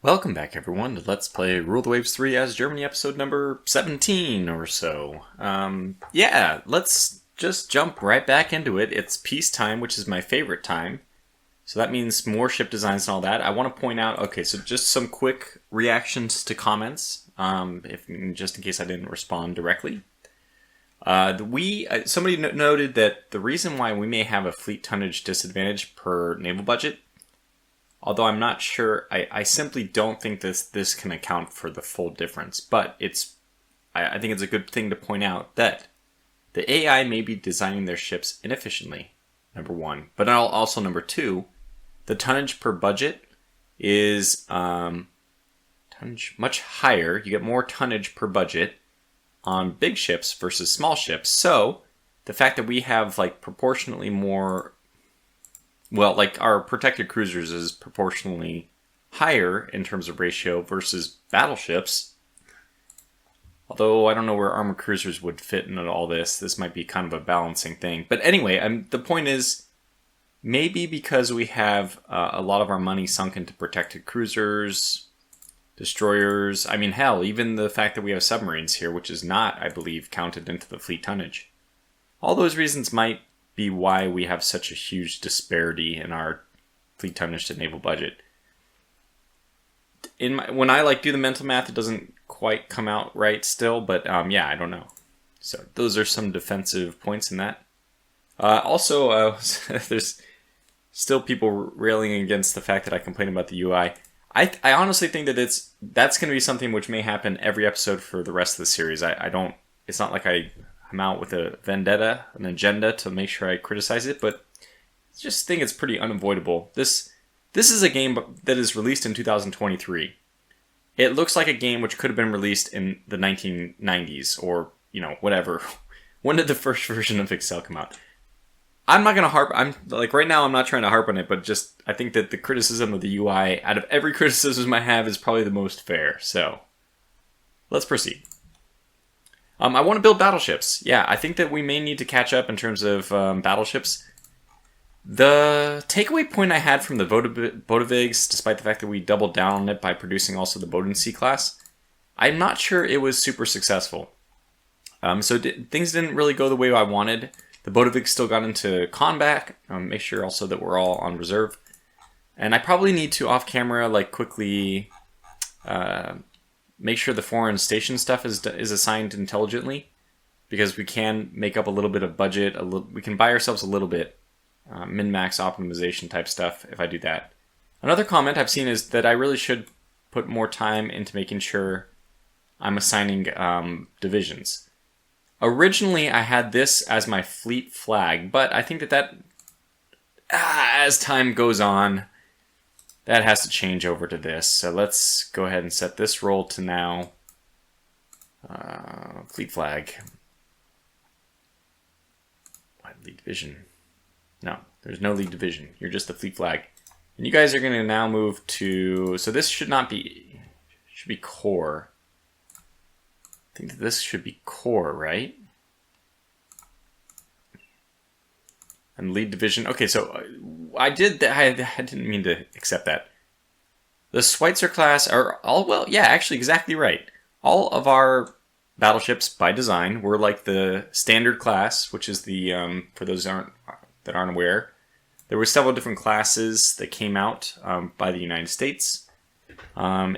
Welcome back, everyone, to Let's Play Rule the Waves 3 as Germany, episode number 17 or so. Yeah, let's just jump right back into it. It's peacetime, which is my favorite time. So that means more ship designs and all that. I want to point out, okay, so just some quick reactions to comments, just in case I didn't respond directly. Somebody noted that the reason why we may have a fleet tonnage disadvantage per naval budget, although I'm not sure, I simply don't think this can account for the full difference. But I think it's a good thing to point out that the AI may be designing their ships inefficiently, number one. But also number two, the tonnage per budget is tonnage much higher. You get more tonnage per budget on big ships versus small ships. So the fact that we have like proportionately more, well, like our protected cruisers is proportionally higher in terms of ratio versus battleships. Although I don't know where armored cruisers would fit into all this. This might be kind of a balancing thing. But anyway, the point is, maybe because we have a lot of our money sunk into protected cruisers, destroyers. I mean, hell, even the fact that we have submarines here, which is not, I believe, counted into the fleet tonnage. All those reasons might be why we have such a huge disparity in our fleet tonnage to naval budget. When I do the mental math, it doesn't quite come out right still, but yeah, I don't know. So those are some defensive points in that. Also, there's still people railing against the fact that I complain about the UI. I honestly think that that's going to be something which may happen every episode for the rest of the series. It's not like I'm out with a vendetta, an agenda to make sure I criticize it, but I just think it's pretty unavoidable. This is a game that is released in 2023. It looks like a game which could have been released in the 1990s or, whatever. When did the first version of Excel come out? I'm not going to right now I'm not trying to harp on it, but just I think that the criticism of the UI, out of every criticism I have, is probably the most fair. So, let's proceed. I want to build battleships. Yeah, I think that we may need to catch up in terms of battleships. The takeaway point I had from the Bodevigs, despite the fact that we doubled down on it by producing also the Bodensee class, I'm not sure it was super successful. Things didn't really go the way I wanted. The Bodevigs still got into combat. Make sure also that we're all on reserve. And I probably need to, off camera, quickly make sure the foreign station stuff is assigned intelligently, because we can make up a little bit of budget. We can buy ourselves a little bit min-max optimization type stuff if I do that. Another comment I've seen is that I really should put more time into making sure I'm assigning divisions. Originally, I had this as my fleet flag, but I think that as time goes on, that has to change over to this. So let's go ahead and set this role to now fleet flag. Lead division. No, there's no lead division. You're just the fleet flag. And you guys are going to now move to... So this should be core. I think that this should be core, right? And lead division. Okay, so I didn't mean to accept that. The Schweitzer class are all, well, yeah, actually exactly right. All of our battleships by design were like the standard class, which is the, for those that aren't aware, there were several different classes that came out by the United States. I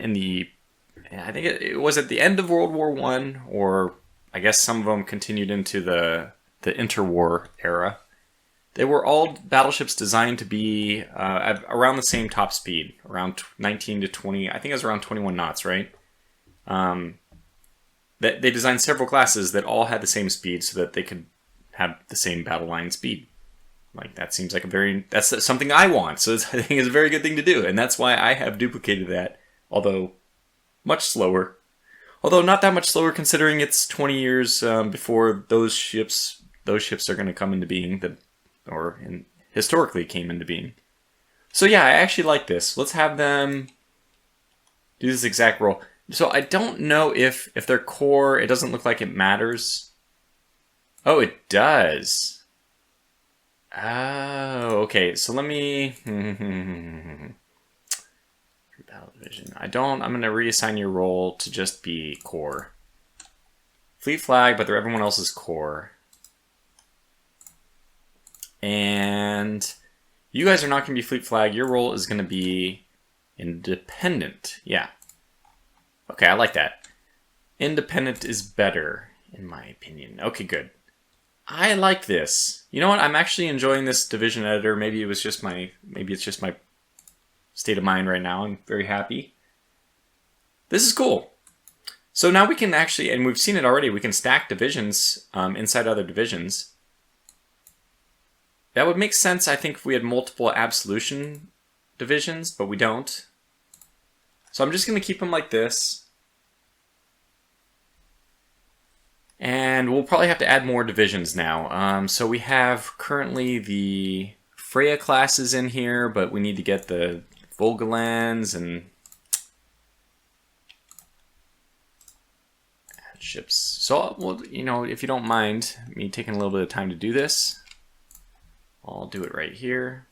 think it was at the end of World War I, or I guess some of them continued into the interwar era. They were all battleships designed to be at around the same top speed, around 19 to 20, I think it was around 21 knots, right? They designed several classes that all had the same speed so that they could have the same battle line speed. That seems like that's something I want, so I think it's a very good thing to do, and that's why I have duplicated that, although much slower. Although not that much slower considering it's 20 years before those ships are going to come into being, historically came into being. So yeah, I actually like this. Let's have them do this exact role. So I don't know if they're core, it doesn't look like it matters. Oh, it does. Oh, okay. So let me battle division. I'm going to reassign your role to just be core. Fleet flag, but everyone else is core. And you guys are not going to be fleet flag. Your role is going to be independent. Yeah. Okay, I like that. Independent is better, in my opinion. Okay, good. I like this. You know what? I'm actually enjoying this division editor. Maybe it's just my state of mind right now. I'm very happy. This is cool. So now we can actually, and we've seen it already, we can stack divisions inside other divisions. That would make sense, I think, if we had multiple absolution divisions, but we don't. So I'm just going to keep them like this. And we'll probably have to add more divisions now. So we have currently the Freya classes in here, but we need to get the Volgalans and ships. So, well, you know, if you don't mind me taking a little bit of time to do this, I'll do it right here,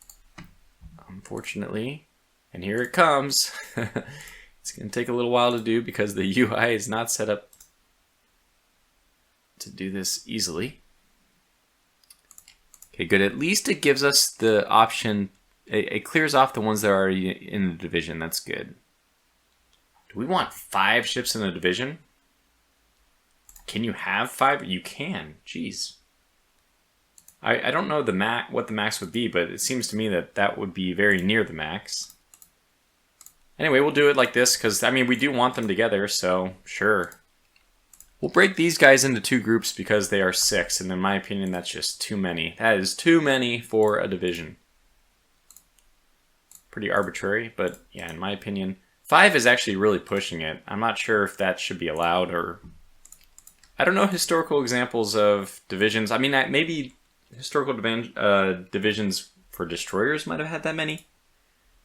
unfortunately. And here it comes. It's going to take a little while to do because the UI is not set up to do this easily. Okay, good. At least it gives us the option. It clears off the ones that are already in the division. That's good. Do we want 5 ships in a division? Can you have 5? You can. Jeez. I don't know what the max would be, but it seems to me that that would be very near the max. Anyway, we'll do it like this because, I mean, we do want them together, so sure. We'll break these guys into 2 groups because they are 6, and in my opinion, that's just too many. That is too many for a division. Pretty arbitrary, but yeah, in my opinion. 5 is actually really pushing it. I'm not sure if that should be allowed or... I don't know historical examples of divisions. I mean, maybe historical divisions for destroyers might have had that many.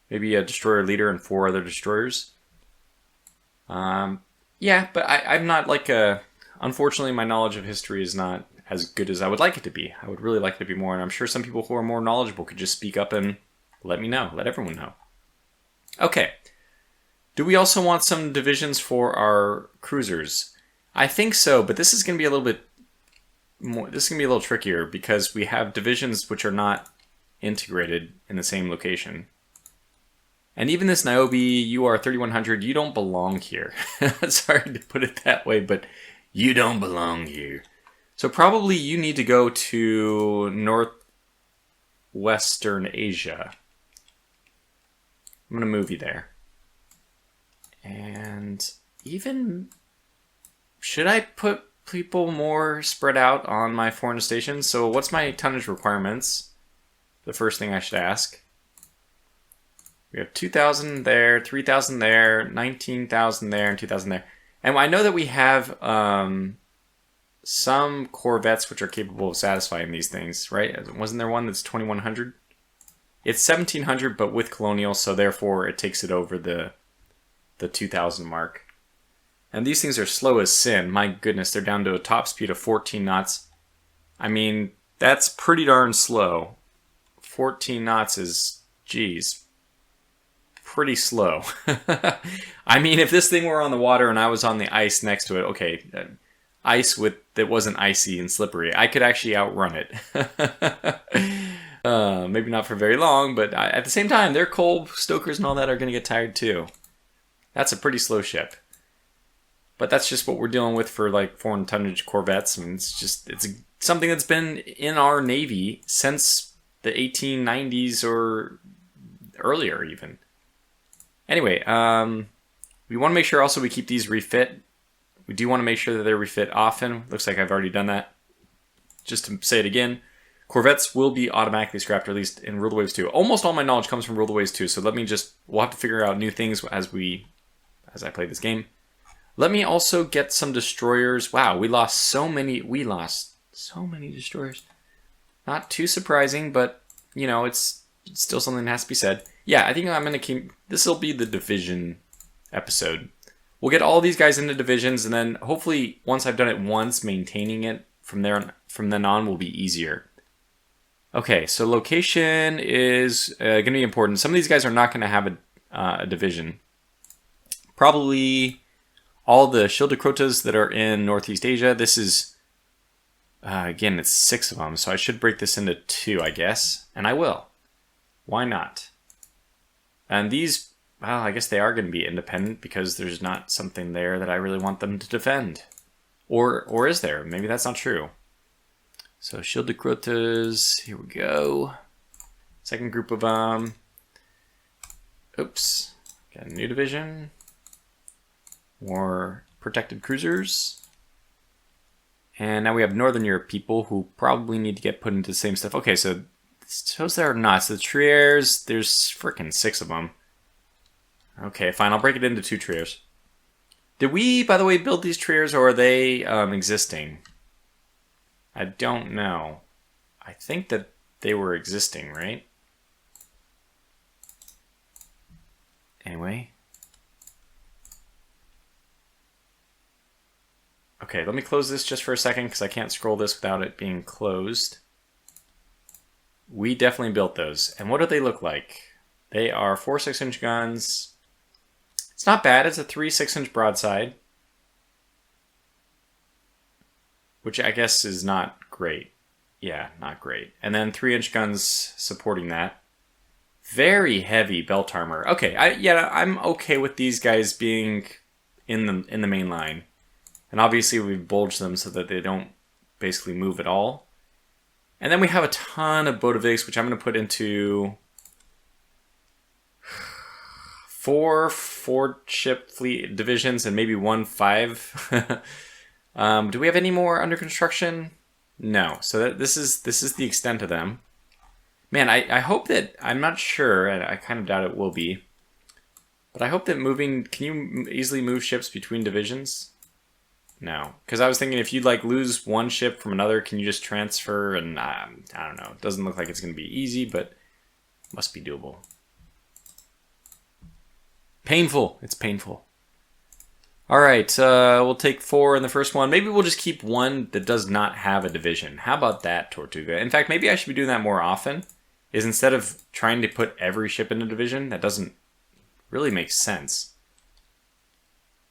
Maybe a destroyer leader and 4 other destroyers. Yeah, but I'm not like a... Unfortunately, my knowledge of history is not as good as I would like it to be. I would really like it to be more, and I'm sure some people who are more knowledgeable could just speak up and let me know. Let everyone know. Okay. Do we also want some divisions for our cruisers? I think so, but this is going to be a little bit more... This is going to be a little trickier because we have divisions which are not integrated in the same location. And even this Niobe, you are 3100, you don't belong here. Sorry to put it that way, but you don't belong here. So probably you need to go to Northwestern Asia. I'm going to move you there. And even... Should I put people more spread out on my foreign stations? So what's my tonnage requirements? The first thing I should ask. We have 2,000 there, 3,000 there, 19,000 there, and 2,000 there. And I know that we have some corvettes which are capable of satisfying these things, right? Wasn't there one that's 2,100? It's 1,700, but with colonial, so therefore it takes it over the 2,000 mark. And these things are slow as sin. My goodness, they're down to a top speed of 14 knots. I mean, that's pretty darn slow. 14 knots is, geez, pretty slow. I mean, if this thing were on the water and I was on the ice next to it, okay, ice that wasn't icy and slippery, I could actually outrun it. Maybe not for very long, but at the same time, their coal stokers and all that are going to get tired too. That's a pretty slow ship. But that's just what we're dealing with for like foreign tonnage corvettes. I mean, it's something that's been in our Navy since the 1890s or earlier even. Anyway, we want to make sure also we keep these refit. We do want to make sure that they're refit often. Looks like I've already done that. Just to say it again, corvettes will be automatically scrapped, or at least in Rule the Waves 2. Almost all my knowledge comes from Rule the Waves 2, so we'll have to figure out new things as I play this game. Let me also get some destroyers. Wow, we lost so many destroyers. Not too surprising, but, you know, it's still something that has to be said. Yeah, I think I'm going to keep... This will be the division episode. We'll get all these guys into divisions, and then hopefully, once I've done it once, maintaining it from then on will be easier. Okay, so location is going to be important. Some of these guys are not going to have a division. probably all the Schildkrötes that are in Northeast Asia. This is, again, it's 6 of them, so I should break this into 2, I guess. And I will. Why not? And these, well, I guess they are going to be independent because there's not something there that I really want them to defend. Or is there? Maybe that's not true. So Schildkrötes, here we go. Second group of oops, got a new division. More protected cruisers. And now we have Northern Europe people who probably need to get put into the same stuff. Okay, so those that are not. So the Triers, there's freaking 6 of them. Okay, fine, I'll break it into 2 Triers. Did we, by the way, build these Triers, or are they existing? I don't know. I think that they were existing, right? Anyway. Okay, let me close this just for a second because I can't scroll this without it being closed. We definitely built those. And what do they look like? They are 4 6-inch guns. It's not bad. It's a 3 6-inch broadside. Which I guess is not great. Yeah, not great. And then 3-inch guns supporting that. Very heavy belt armor. Okay, I'm okay with these guys being in the main line. And obviously we've bulged them so that they don't basically move at all. And then we have a ton of Bodevigs, which I'm going to put into 4 4-ship fleet divisions and maybe 1 5. Do we have any more under construction? No. So this is the extent of them. Man, I hope that, I'm not sure, and I kind of doubt it will be, but I hope that can you easily move ships between divisions? No. Because I was thinking if you lose one ship from another, can you just transfer? And I don't know. It doesn't look like it's going to be easy, but must be doable. Painful. It's painful. All right, we'll take 4 in the first one. Maybe we'll just keep 1 that does not have a division. How about that, Tortuga? In fact, maybe I should be doing that more often. Is instead of trying to put every ship in a division, that doesn't really make sense.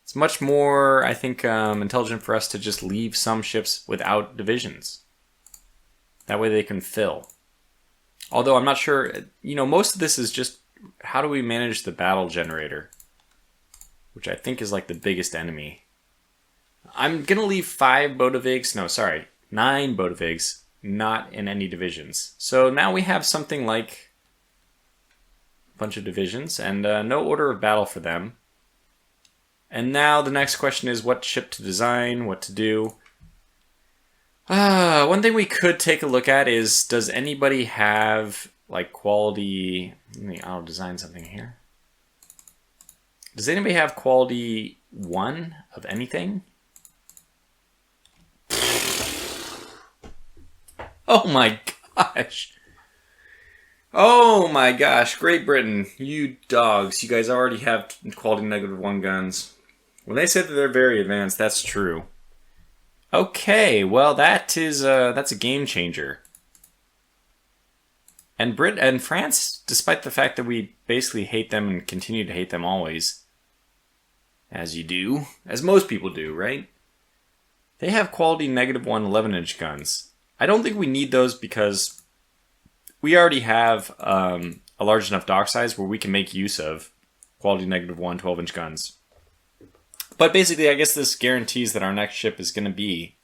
It's much more, I think, intelligent for us to just leave some ships without divisions. That way they can fill. Although I'm not sure, most of this is just how do we manage the battle generator? Which I think is the biggest enemy. I'm going to leave 9 Bodevigs not in any divisions. So now we have something like a bunch of divisions and no order of battle for them. And now the next question is what ship to design, what to do. One thing we could take a look at is, does anybody have quality... I'll design something here. Does anybody have quality 1 of anything? Oh my gosh. Oh my gosh. Great Britain. You dogs. You guys already have quality -1 guns. When they say that they're very advanced, that's true. Okay. Well, that's a game changer. And and France, despite the fact that we basically hate them and continue to hate them always, as you do, as most people do, right? They have quality -1 11-inch guns. I don't think we need those because we already have a large enough dock size where we can make use of quality -1 12-inch guns. But basically, I guess this guarantees that our next ship is going to be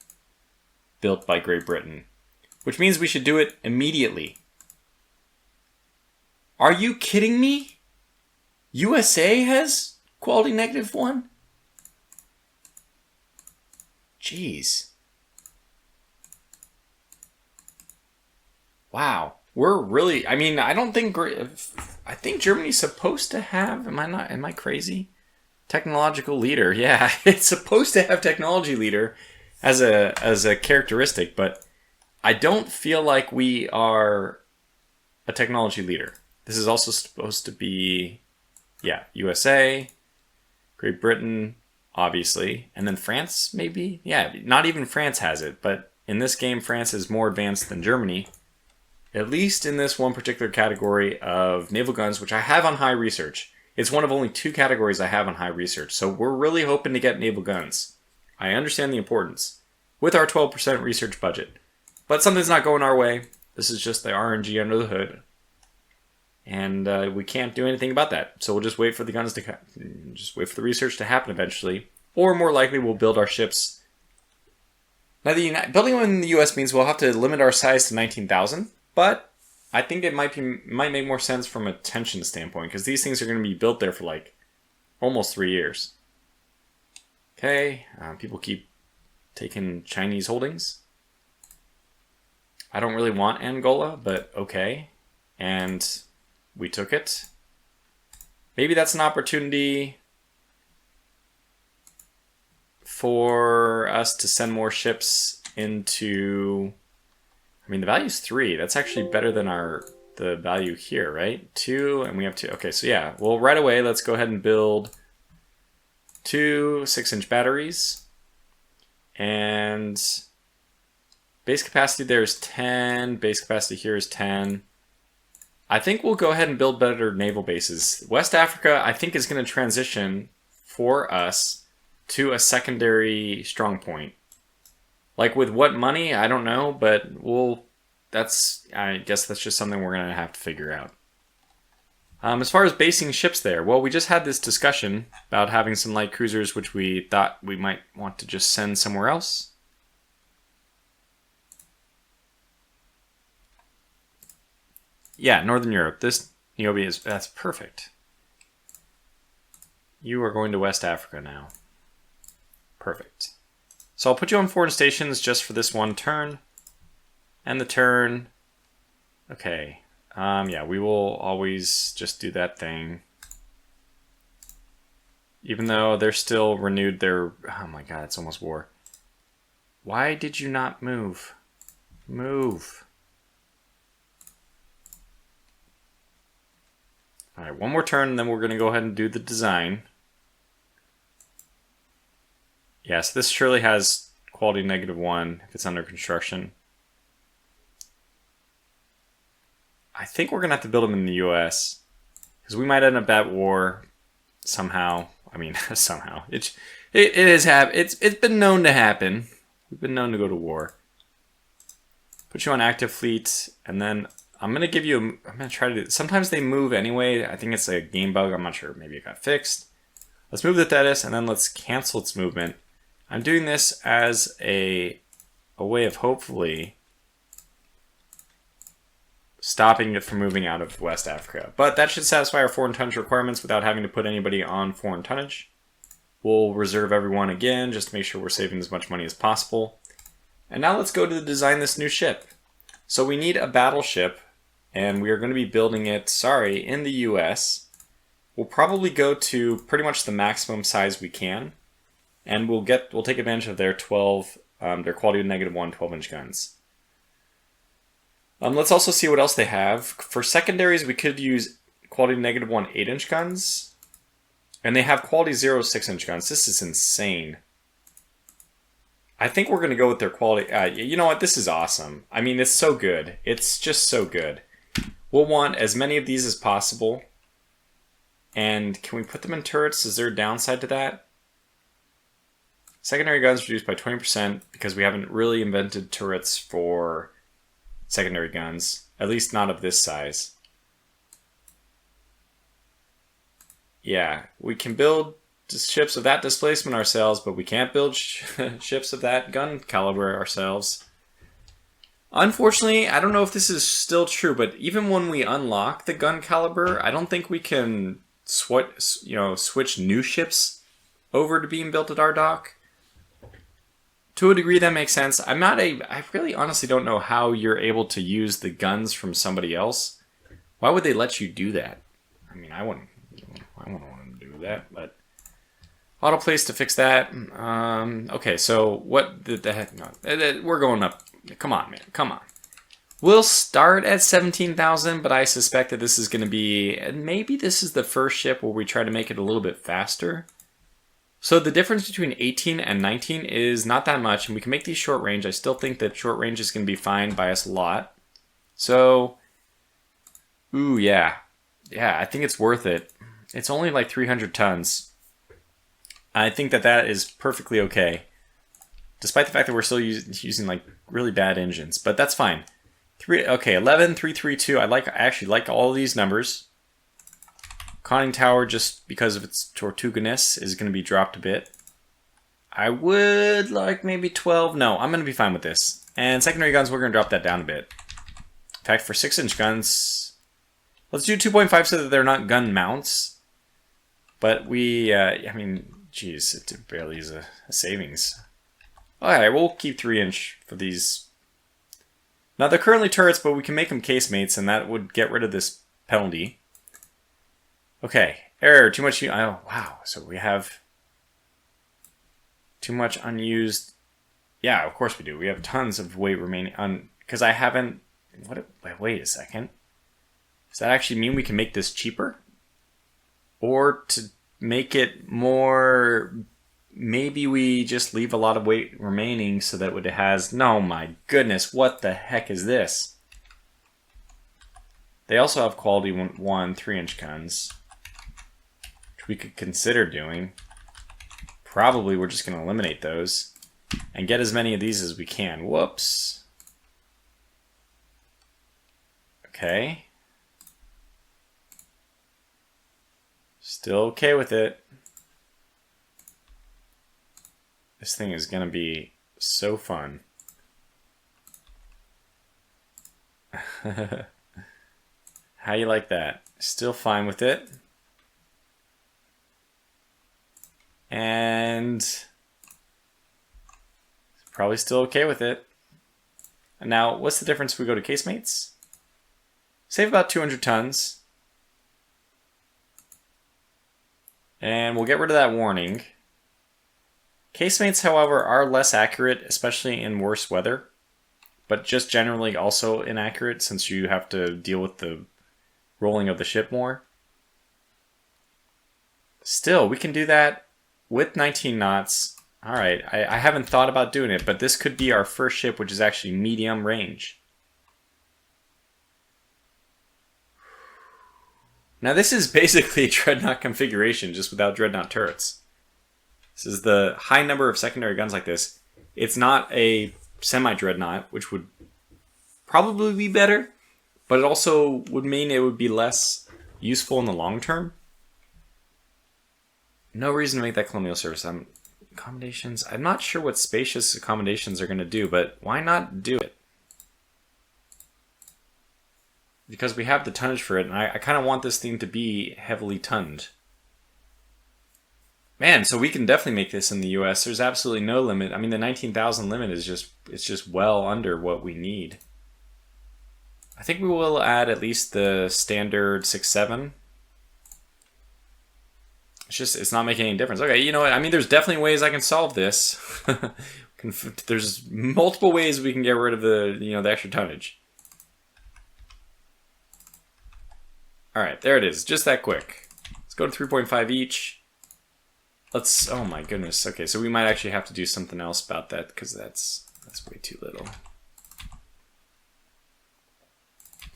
built by Great Britain, which means we should do it immediately. Are you kidding me? USA has quality -1? Jeez. Wow. We're really, I think Germany's supposed to have, am I crazy? Technological leader. Yeah, it's supposed to have technology leader as a characteristic, but I don't feel like we are a technology leader. This is also supposed to be, yeah, USA, Great Britain, obviously, and then France, maybe? Yeah, not even France has it, but in this game, France is more advanced than Germany, at least in this one particular category of naval guns, which I have on high research. It's one of only 2 categories I have on high research, so we're really hoping to get naval guns. I understand the importance with our 12% research budget, but something's not going our way. This is just the RNG under the hood, and we can't do anything about that. So we'll just wait for the guns to just wait for the research to happen eventually, or more likely we'll build our ships. Now, building them in the U.S. means we'll have to limit our size to 19,000, but I think it might make more sense from a tension standpoint, because these things are going to be built there for like almost 3 years. Okay, people keep taking Chinese holdings. I don't really want Angola, but okay. And we took it. Maybe that's an opportunity for us to send more ships into... I mean, the value's 3. That's actually better than the value here, right? 2, and we have 2. Okay, so yeah. Well, right away, let's go ahead and build 2 6-inch batteries. And base capacity there is 10. Base capacity here is 10. I think we'll go ahead and build better naval bases. West Africa, I think, is going to transition for us to a secondary strong point. Like with what money, I don't know, but I guess that's just something we're going to have to figure out. As far as basing ships there, well, we just had this discussion about having some light cruisers, which we thought we might want to just send somewhere else. Yeah, Northern Europe. This Niobe that's perfect. You are going to West Africa now. Perfect. So I'll put you on foreign stations just for this one turn. And the turn. Okay. Yeah, we will always just do that thing. Even though they're still renewed their... Oh my god, it's almost war. Why did you not move? Move. Alright, one more turn, and then we're going to go ahead and do the design. Yes, this surely has quality -1 if it's under construction. I think we're going to have to build them in the US, because we might end up at war somehow. I mean, somehow. It's been known to happen. We've been known to go to war. Put you on active fleet, and then I'm going to give you I'm going to try to do... Sometimes they move anyway. I think it's a game bug. I'm not sure. Maybe it got fixed. Let's move the Thetis, and then let's cancel its movement. I'm doing this as a way of hopefully stopping it from moving out of West Africa. But that should satisfy our foreign tonnage requirements without having to put anybody on foreign tonnage. We'll reserve everyone again just to make sure we're saving as much money as possible. And now let's go to design this new ship. So we need a battleship, and we are going to be building it, in the US. We'll probably go to pretty much the maximum size we can, and we'll take advantage of their their quality -1 12-inch guns. Let's also see what else they have. For secondaries, we could use quality -1 8-inch guns. And they have quality 0 6-inch guns. This is insane. I think we're going to go with their quality... you know what? This is awesome. I mean, it's so good. It's just so good. We'll want as many of these as possible. And can we put them in turrets? Is there a downside to that? Secondary guns reduced by 20% because we haven't really invented turrets for secondary guns, at least not of this size. Yeah, we can build ships of that displacement ourselves, but we can't build ships of that gun caliber ourselves. Unfortunately, I don't know if this is still true, but even when we unlock the gun caliber, I don't think we can switch new ships over to being built at our dock. To a degree, that makes sense. I really honestly don't know how you're able to use the guns from somebody else. Why would they let you do that? I mean, I wouldn't want them to do that, but auto place to fix that. Okay, so what the heck? No, we're going up. Come on, man. Come on. We'll start at 17,000, but I suspect that this is going to be... Maybe this is the first ship where we try to make it a little bit faster. So the difference between 18 and 19 is not that much, and we can make these short range. I still think that short range is going to be fine by us a lot. So, ooh, yeah. Yeah, I think it's worth it. It's only like 300 tons. I think that that is perfectly okay. Despite the fact that we're still using like really bad engines. But that's fine. Okay, 11, 332. I actually like all of these numbers. Conning tower, just because of its Tortuganess, is going to be dropped a bit. I would like maybe 12. No, I'm going to be fine with this. And secondary guns, we're going to drop that down a bit. In fact, for 6-inch guns, let's do 2.5 so that they're not gun mounts. But we, I mean, geez, it barely is a savings. Alright, we'll keep 3-inch for these. Now, they're currently turrets, but we can make them casemates, and that would get rid of this penalty. Okay, error, too much. Oh, wow, so we have too much unused. Yeah, of course we do. We have tons of weight remaining on, because I haven't. Wait a second. Does that actually mean we can make this cheaper? Or to make it more, maybe we just leave a lot of weight remaining so that it has. No, my goodness, what the heck is this? They also have quality 1 3-inch guns, which we could consider doing. Probably we're just going to eliminate those and get as many of these as we can. Whoops. Okay. Still okay with it. This thing is going to be so fun. How you like that? Still fine with it. And probably still okay with it. And now, what's the difference if we go to casemates? Save about 200 tons. And we'll get rid of that warning. Casemates, however, are less accurate, especially in worse weather. But just generally also inaccurate since you have to deal with the rolling of the ship more. Still, we can do that with 19 knots. Alright, I haven't thought about doing it, but this could be our first ship which is actually medium range. Now this is basically a Dreadnought configuration, just without Dreadnought turrets. This is the high number of secondary guns like this. It's not a semi-Dreadnought, which would probably be better, but it also would mean it would be less useful in the long term. No reason to make that colonial service. Accommodations. I'm not sure what spacious accommodations are going to do, but why not do it? Because we have the tonnage for it, and I kind of want this thing to be heavily tonned. Man, so we can definitely make this in the US. There's absolutely no limit. I mean, the 19,000 limit is just well under what we need. I think we will add at least the standard 6.7. It's not making any difference. Okay, you know what? I mean, there's definitely ways I can solve this. There's multiple ways we can get rid of the extra tonnage. All right, there it is. Just that quick. Let's go to 3.5 each. Oh my goodness. Okay, so we might actually have to do something else about that because that's way too little.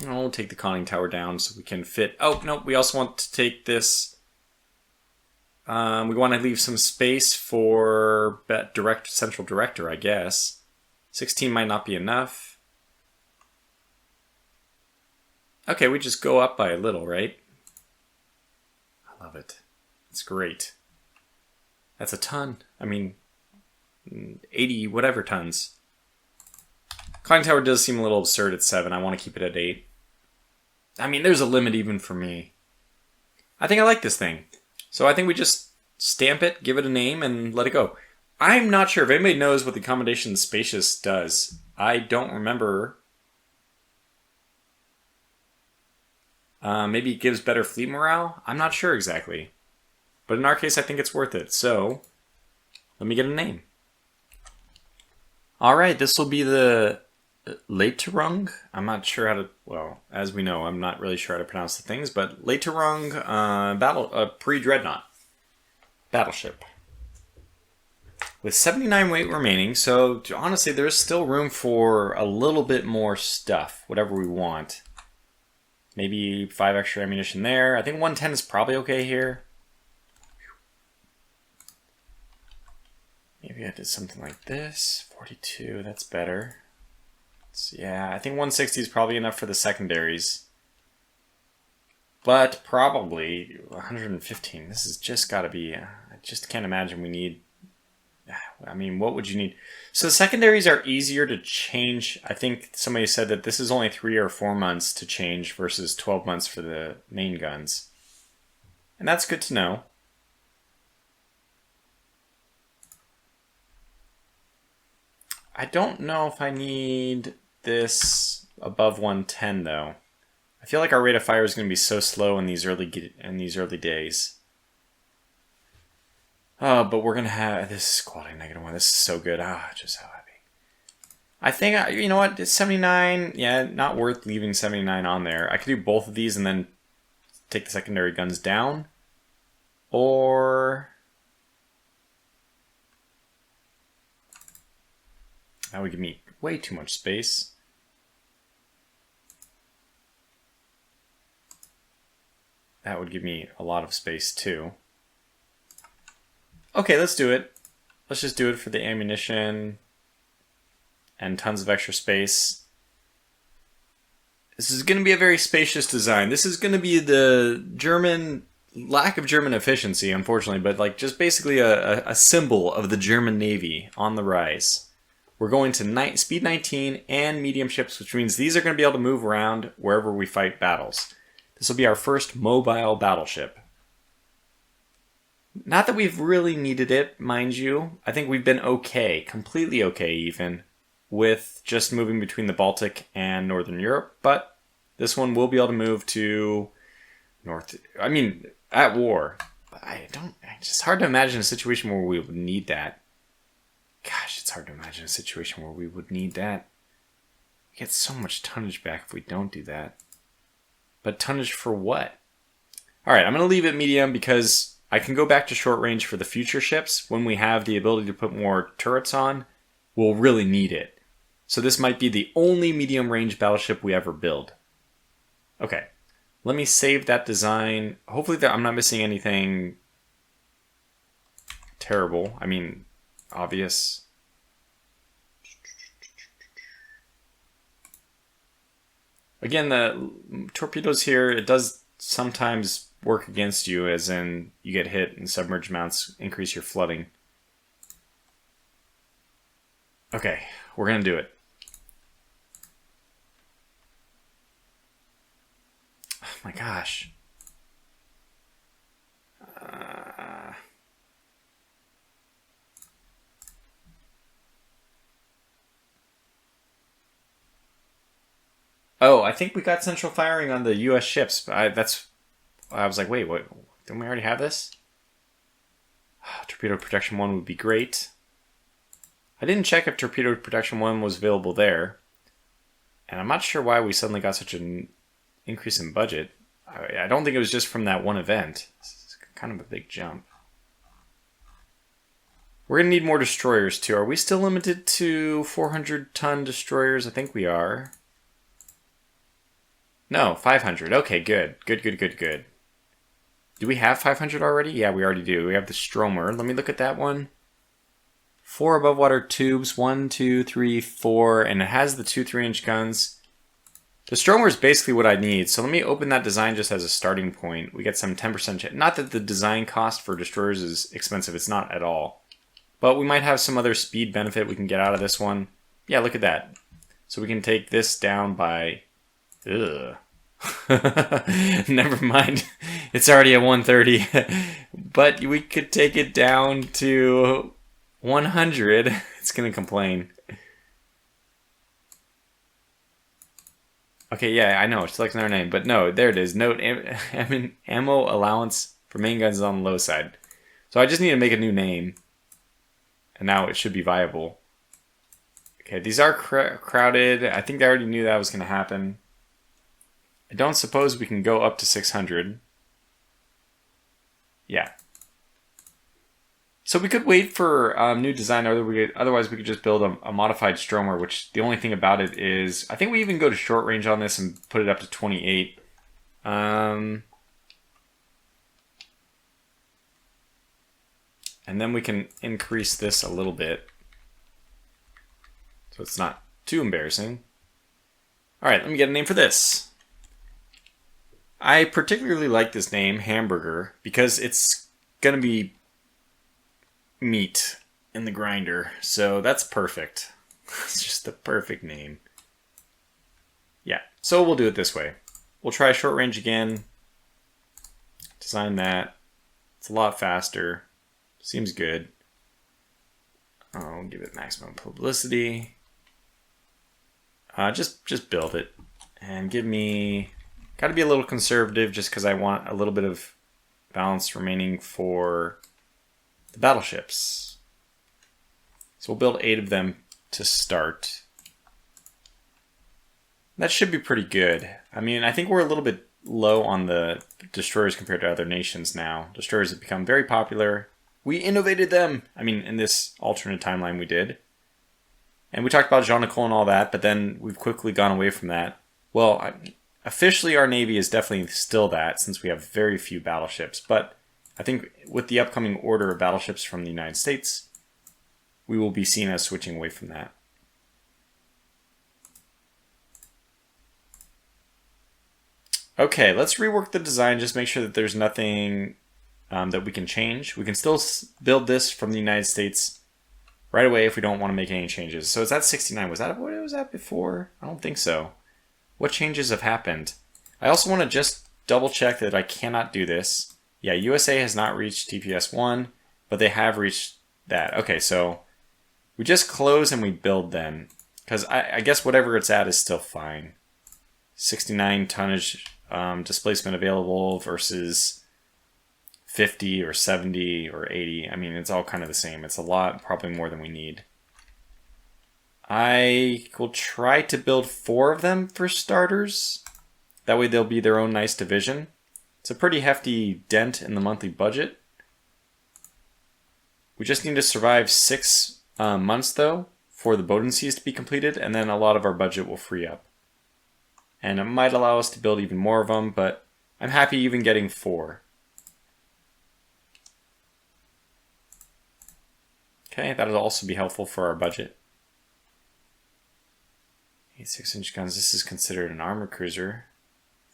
We'll take the conning tower down so we can fit. Oh, no, we also want to take this. We want to leave some space for central director, I guess. 16 might not be enough. Okay, we just go up by a little, right? I love it. It's great. That's a ton. I mean, 80 whatever tons. Conning tower does seem a little absurd at 7. I want to keep it at 8. I mean, there's a limit even for me. I think I like this thing. So I think we just stamp it, give it a name, and let it go. I'm not sure if anybody knows what the accommodation spacious does. I don't remember. Maybe it gives better fleet morale? I'm not sure exactly. But in our case, I think it's worth it. So, let me get a name. Alright, this will be the Slitherine. I'm not sure how to, well, as we know, I'm not really sure how to pronounce the things, but Slitherine pre-Dreadnought battleship. With 79 weight remaining, so honestly, there's still room for a little bit more stuff, whatever we want. Maybe 5 extra ammunition there. I think 110 is probably okay here. Maybe I did something like this. 42, that's better. Yeah, I think 160 is probably enough for the secondaries. But probably 115. This has just got to be... I just can't imagine we need... I mean, what would you need? So the secondaries are easier to change. I think somebody said that this is only 3 or 4 months to change versus 12 months for the main guns. And that's good to know. I don't know if I need this above 110 though. I feel like our rate of fire is going to be so slow in these early days. Oh, but we're going to have... This is quality -1. This is so good. Just so happy. I think, you know what? It's 79. Yeah, not worth leaving 79 on there. I could do both of these and then take the secondary guns down. Or... That would give me way too much space. That would give me a lot of space too. Okay, let's do it. Let's just do it for the ammunition and tons of extra space. This is going to be a very spacious design. This is going to be the German lack of German efficiency, unfortunately, but like just basically a symbol of the German Navy on the rise. We're going to speed 19 and medium ships, which means these are going to be able to move around wherever we fight battles. This will be our first mobile battleship. Not that we've really needed it, mind you. I think we've been okay, completely okay even, with just moving between the Baltic and Northern Europe, but this one will be able to move to at war. It's just hard to imagine a situation where we would need that. Gosh, it's hard to imagine a situation where we would need that. We get so much tonnage back if we don't do that. But tonnage for what? Alright, I'm going to leave it medium because I can go back to short range for the future ships. When we have the ability to put more turrets on, we'll really need it. So this might be the only medium range battleship we ever build. Okay, let me save that design. Hopefully I'm not missing anything terrible. I mean, obvious. Again, the torpedoes here, it does sometimes work against you, as in you get hit and submerged mounts increase your flooding. Okay, we're gonna do it. Oh my gosh. Oh, I think we got central firing on the U.S. ships. I was like, wait, what? Didn't we already have this? Torpedo Protection 1 would be great. I didn't check if Torpedo Protection 1 was available there. And I'm not sure why we suddenly got such an increase in budget. I don't think it was just from that one event. It's kind of a big jump. We're going to need more destroyers too. Are we still limited to 400-ton destroyers? I think we are. No, 500. Okay, good. Good. Do we have 500 already? Yeah, we already do. We have the Stromer. Let me look at that one. 4 above water tubes. 1, 2, 3, 4. And it has the 2 3-inch guns. The Stromer is basically what I need. So let me open that design just as a starting point. We get some 10%. Not that the design cost for destroyers is expensive. It's not at all. But we might have some other speed benefit we can get out of this one. Yeah, look at that. So we can take this down by... Ugh. Never mind. It's already at 130. But we could take it down to 100. It's going to complain. Okay, yeah, I know. Select another name. But no, there it is. Note, ammo allowance for main guns is on the low side. So I just need to make a new name. And now it should be viable. Okay, these are crowded. I think they already knew that was going to happen. I don't suppose we can go up to 600. Yeah. So we could wait for new design, otherwise we could just build a modified Stromer, which the only thing about it is, I think we even go to short range on this and put it up to 28. And then we can increase this a little bit so it's not too embarrassing. All right, let me get a name for this. I particularly like this name, Hamburger, because it's going to be meat in the grinder. So that's perfect. It's just the perfect name. Yeah, so we'll do it this way. We'll try short range again. Design that. It's a lot faster. Seems good. I'll give it maximum publicity. Just build it. And give me... Got to be a little conservative just because I want a little bit of balance remaining for the battleships. So we'll build 8 of them to start. That should be pretty good. I mean, I think we're a little bit low on the destroyers compared to other nations now. Destroyers have become very popular. We innovated them. I mean, in this alternate timeline we did. And we talked about Jean-Nicole and all that, but then we've quickly gone away from that. Well, officially our Navy is definitely still that, since we have very few battleships. But I think with the upcoming order of battleships from the United States, we will be seen as switching away from that. Okay, let's rework the design, just make sure that there's nothing that we can change. We can still build this from the United States right away if we don't want to make any changes. So it's at 69. Was that what it was at before? I don't think so. What changes have happened? I also want to just double check that I cannot do this. Yeah, USA has not reached TPS 1, but they have reached that. Okay, so we just close and we build then. Because I guess whatever it's at is still fine. 69 tonnage displacement available versus 50 or 70 or 80. I mean, it's all kind of the same. It's a lot, probably more than we need. I will try to build 4 of them for starters. That way they'll be their own nice division. It's a pretty hefty dent in the monthly budget. We just need to survive 6 months though for the Bodensees to be completed, and then a lot of our budget will free up. And it might allow us to build even more of them, but I'm happy even getting 4. Okay, that'll also be helpful for our budget. 8 6-inch guns. This is considered an armored cruiser.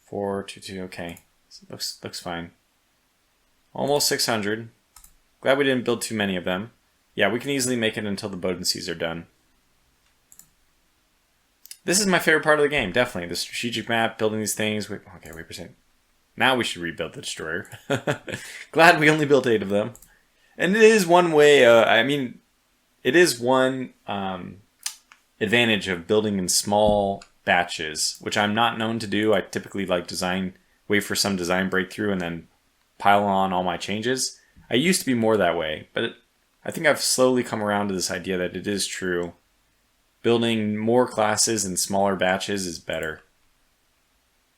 422. Okay, looks fine. Almost 600. Glad we didn't build too many of them. Yeah, we can easily make it until the Bodensees are done. This is my favorite part of the game, definitely. The strategic map, building these things. Wait, okay, wait percent. Now we should rebuild the destroyer. Glad we only built 8 of them. And it is one way, I mean, it is one advantage of building in small batches, which I'm not known to do. I typically like wait for some design breakthrough and then pile on all my changes. I used to be more that way, but I think I've slowly come around to this idea that it is true. Building more classes in smaller batches is better.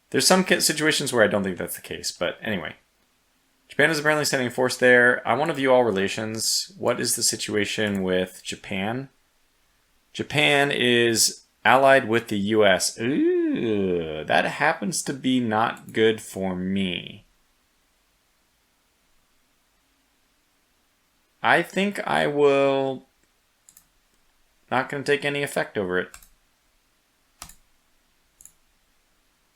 There's some situations where I don't think that's the case, but anyway. Japan is apparently sending a force there. I want to view all relations. What is the situation with Japan? Japan is allied with the US. Ooh, that happens to be not good for me. I think I will... not going to take any effect over it.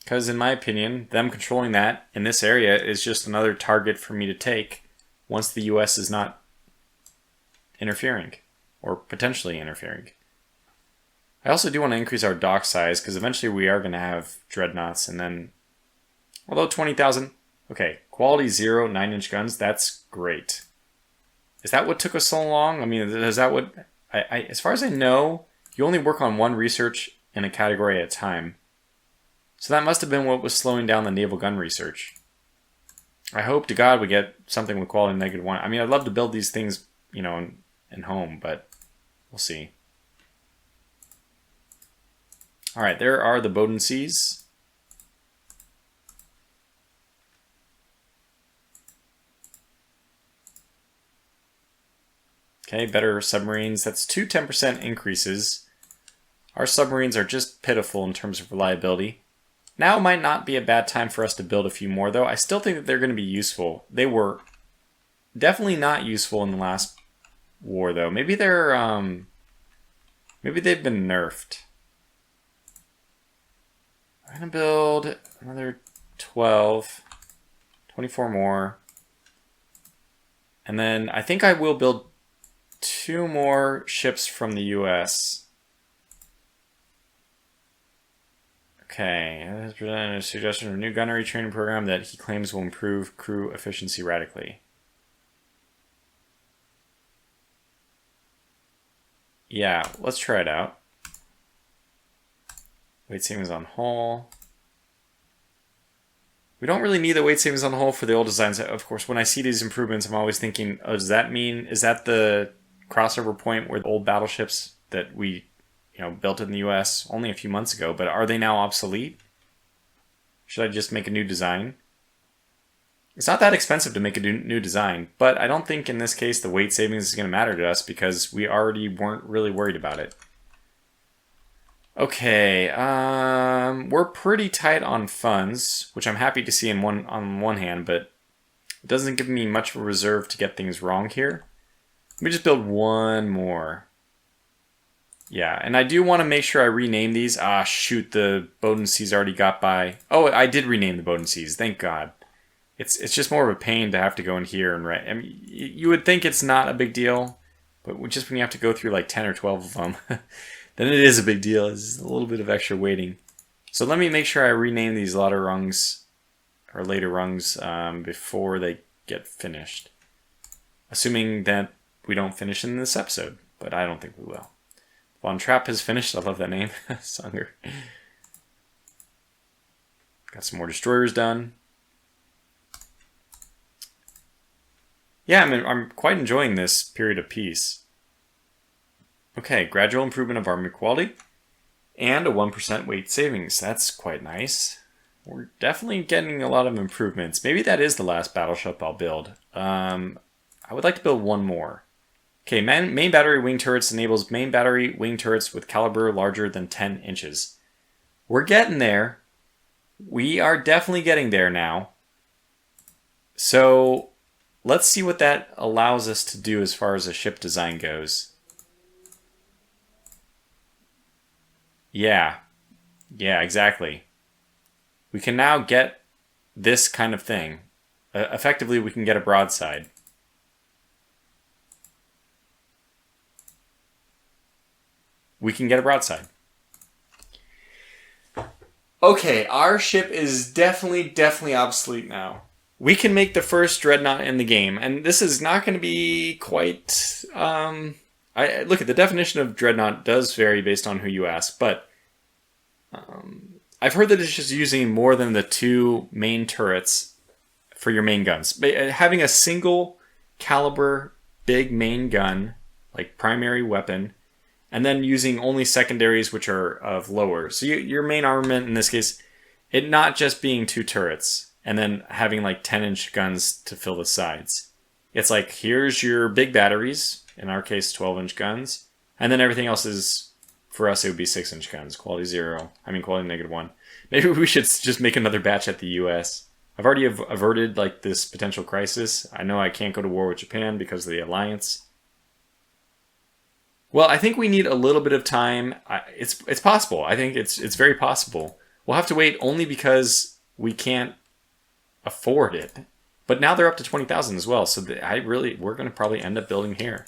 Because in my opinion, them controlling that in this area is just another target for me to take once the US is not interfering, or potentially interfering. I also do want to increase our dock size, because eventually we are going to have dreadnoughts, and then, although 20,000, okay, quality 0, 9-inch guns, that's great. Is that what took us so long? I mean, is that what... as far as I know, you only work on one research in a category at a time. So that must have been what was slowing down the naval gun research. I hope to God we get something with quality -1. I mean, I'd love to build these things, you know, in home, but we'll see. All right, there are the Bodensees. Okay, better submarines. That's 2 10% increases. Our submarines are just pitiful in terms of reliability. Now might not be a bad time for us to build a few more, though. I still think that they're going to be useful. They were definitely not useful in the last war, though. Maybe they're, maybe they've been nerfed. I'm going to build another 12, 24 more. And then I think I will build 2 more ships from the US. Okay, has presented a suggestion of a new gunnery training program that he claims will improve crew efficiency radically. Yeah, let's try it out. Weight savings on hull. We don't really need the weight savings on the hull for the old designs. Of course, when I see these improvements, I'm always thinking, oh, does that mean, is that the crossover point where the old battleships that we built in the US only a few months ago, but are they now obsolete? Should I just make a new design? It's not that expensive to make a new design, but I don't think in this case the weight savings is going to matter to us because we already weren't really worried about it. Okay, we're pretty tight on funds, which I'm happy to see on one hand, but it doesn't give me much of a reserve to get things wrong here. Let me just build 1 more. Yeah, and I do want to make sure I rename these. Ah, shoot, the Bodenseas already got by. Oh, I did rename the Bodenseas, thank God. It's just more of a pain to have to go in here and write. I mean, you would think it's not a big deal, but just when you have to go through like 10 or 12 of them, then it is a big deal. It's a little bit of extra waiting. So let me make sure I rename these later rungs before they get finished. Assuming that we don't finish in this episode, but I don't think we will. Von Trapp has finished. I love that name. Sunger. Got some more destroyers done. Yeah, I'm quite enjoying this period of peace. Okay, gradual improvement of army quality and a 1% weight savings. That's quite nice. We're definitely getting a lot of improvements. Maybe that is the last battleship I'll build. I would like to build 1 more. Okay, main battery wing turrets enables main battery wing turrets with caliber larger than 10 inches. We're getting there. We are definitely getting there now. So let's see what that allows us to do as far as a ship design goes. Yeah, exactly. We can now get this kind of thing. Effectively, we can get a broadside. We can get a broadside. Okay, our ship is definitely obsolete now. We can make the first Dreadnought in the game, and this is not going to be quite... look, at the definition of Dreadnought does vary based on who you ask, but I've heard that it's just using more than the 2 main turrets for your main guns. Having a single caliber big main gun, like primary weapon, and then using only secondaries which are of lower. So your main armament in this case, it not just being 2 turrets, and then having like 10-inch guns to fill the sides. It's like, here's your big batteries, in our case 12-inch guns, and then everything else is, for us it would be 6-inch guns, quality -1. Maybe we should just make another batch at the US. I've already averted like this potential crisis. I know I can't go to war with Japan because of the alliance. Well, I think we need a little bit of time. It's possible. I think it's very possible. We'll have to wait only because we can't afford it. But now they're up to 20,000 as well. So we're going to probably end up building here.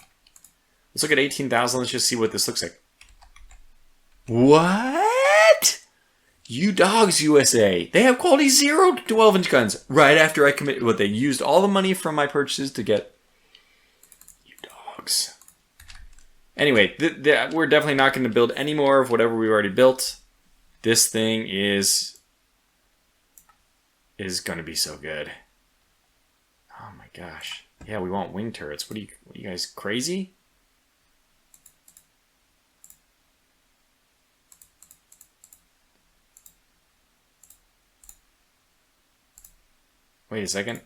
Let's look at 18,000. Let's just see what this looks like. What? You dogs, USA. They have quality 0 to 12-inch guns. Right after I committed what they used all the money from my purchases to get. You dogs. Anyway, we're definitely not going to build any more of whatever we've already built. This thing is going to be so good. Oh my gosh. Yeah, we want wing turrets. What are you guys crazy? Wait a second.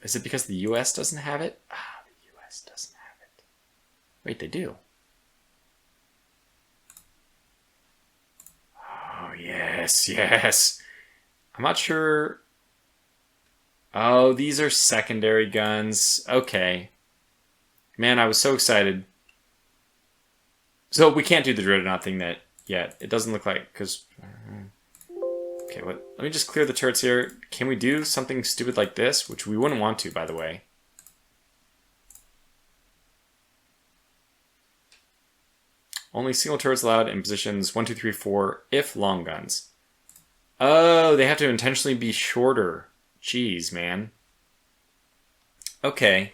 Is it because the US doesn't have it? Ah, the US doesn't have it. Wait, they do. Yes, yes. I'm not sure. Oh, these are secondary guns. Okay. Man, I was so excited. So we can't do the Dreadnought thing yet. It doesn't look like, because... Okay, let me just clear the turrets here. Can we do something stupid like this? Which we wouldn't want to, by the way. Only single turrets allowed in positions 1, 2, 3, 4 if long guns. Oh, they have to intentionally be shorter. Jeez, man. Okay.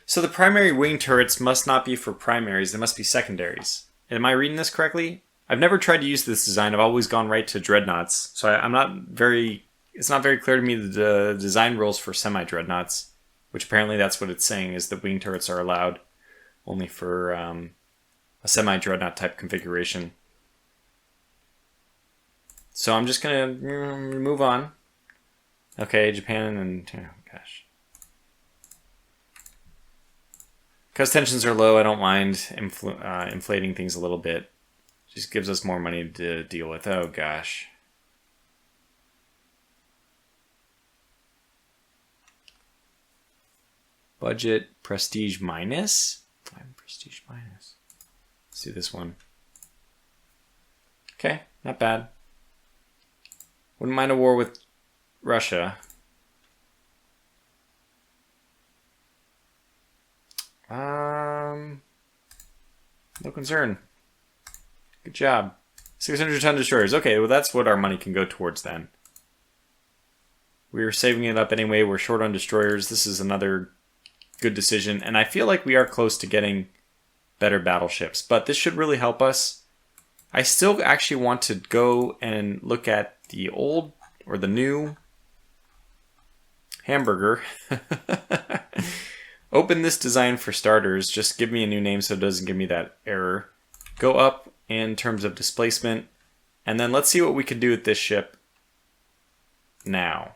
So the primary wing turrets must not be for primaries, they must be secondaries. Am I reading this correctly? I've never tried to use this design. I've always gone right to Dreadnoughts. So it's not very clear to me the design rules for semi-Dreadnoughts, which apparently that's what it's saying, is that wing turrets are allowed only for a semi-Dreadnought type configuration. So I'm just going to move on. Okay, Japan and... Oh, gosh. Because tensions are low, I don't mind inflating things a little bit. Just gives us more money to deal with. Oh, gosh. Budget, prestige minus? Prestige minus. Let's do this one. Okay, not bad. Wouldn't mind a war with Russia. No concern. Good job. 600-ton destroyers. Okay, well that's what our money can go towards then. We're saving it up anyway. We're short on destroyers. This is another good decision. And I feel like we are close to getting better battleships. But this should really help us. I still actually want to go and look at the old or the new hamburger. Open this design for starters. Just give me a new name so it doesn't give me that error. Go up in terms of displacement. And then let's see what we can do with this ship now.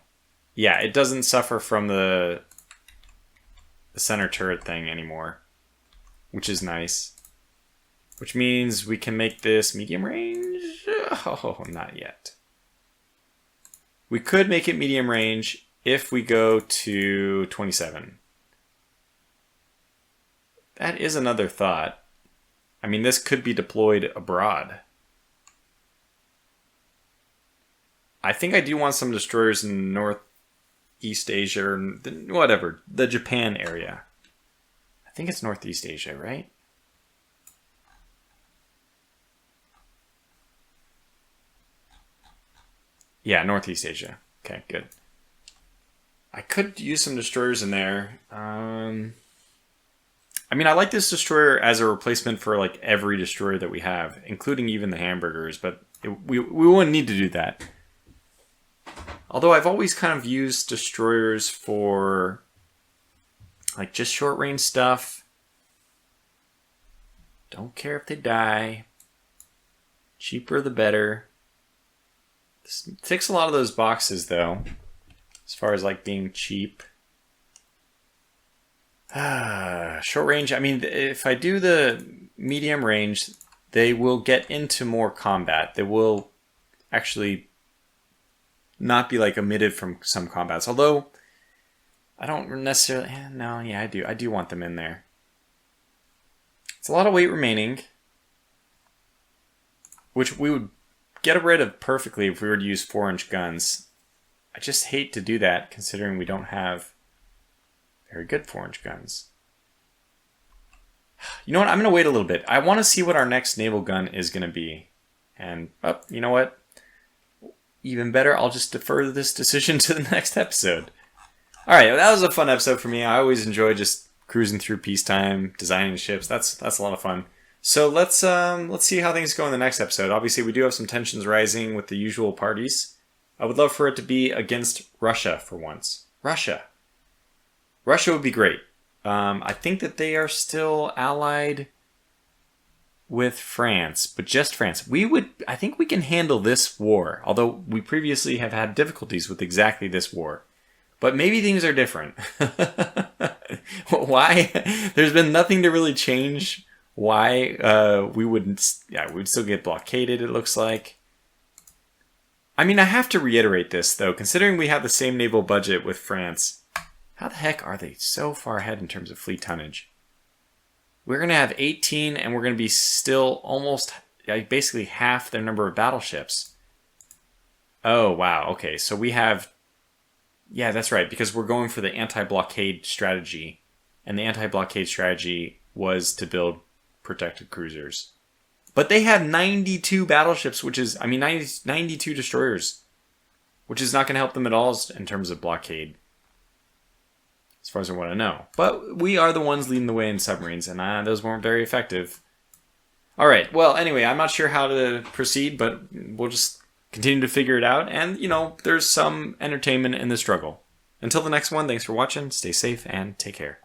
Yeah, it doesn't suffer from the center turret thing anymore, which is nice. Which means we can make this medium range? Oh, not yet. We could make it medium range if we go to 27. That is another thought. I mean, this could be deployed abroad. I think I do want some destroyers in Northeast Asia, or whatever, the Japan area. I think it's Northeast Asia, right? Yeah, Northeast Asia. Okay, good. I could use some destroyers in there. I mean, I like this destroyer as a replacement for like every destroyer that we have, including even the hamburgers, but we wouldn't need to do that. Although I've always kind of used destroyers for like just short range stuff. Don't care if they die. Cheaper the better. This ticks a lot of those boxes though, as far as like being cheap. Short range, I mean, if I do the medium range, they will get into more combat. They will actually not be like omitted from some combats. Although, I don't necessarily... No, yeah, I do. I do want them in there. It's a lot of weight remaining, which we would get rid of perfectly if we were to use 4-inch guns. I just hate to do that, considering we don't have very good 4-inch guns. You know what? I'm going to wait a little bit. I want to see what our next naval gun is going to be. And, you know what? Even better, I'll just defer this decision to the next episode. Alright, that was a fun episode for me. I always enjoy just cruising through peacetime, designing ships. That's a lot of fun. So let's see how things go in the next episode. Obviously, we do have some tensions rising with the usual parties. I would love for it to be against Russia for once. Russia would be great. I think that they are still allied with France, but just France. I think we can handle this war, although we previously have had difficulties with exactly this war. But maybe things are different. Why? There's been nothing to really change why we wouldn't... Yeah, we'd still get blockaded, it looks like. I mean, I have to reiterate this, though. Considering we have the same naval budget with France, how the heck are they so far ahead in terms of fleet tonnage? We're going to have 18, and we're going to be still almost, basically half their number of battleships. Oh, wow. Okay, so we have... Yeah, that's right, because we're going for the anti-blockade strategy. And the anti-blockade strategy was to build protected cruisers. But they have 92 battleships, which is, 92 destroyers. Which is not going to help them at all in terms of blockade. As far as I want to know. But we are the ones leading the way in submarines, and those weren't very effective. Alright, well, anyway, I'm not sure how to proceed, but we'll just continue to figure it out. And, there's some entertainment in the struggle. Until the next one, thanks for watching, stay safe, and take care.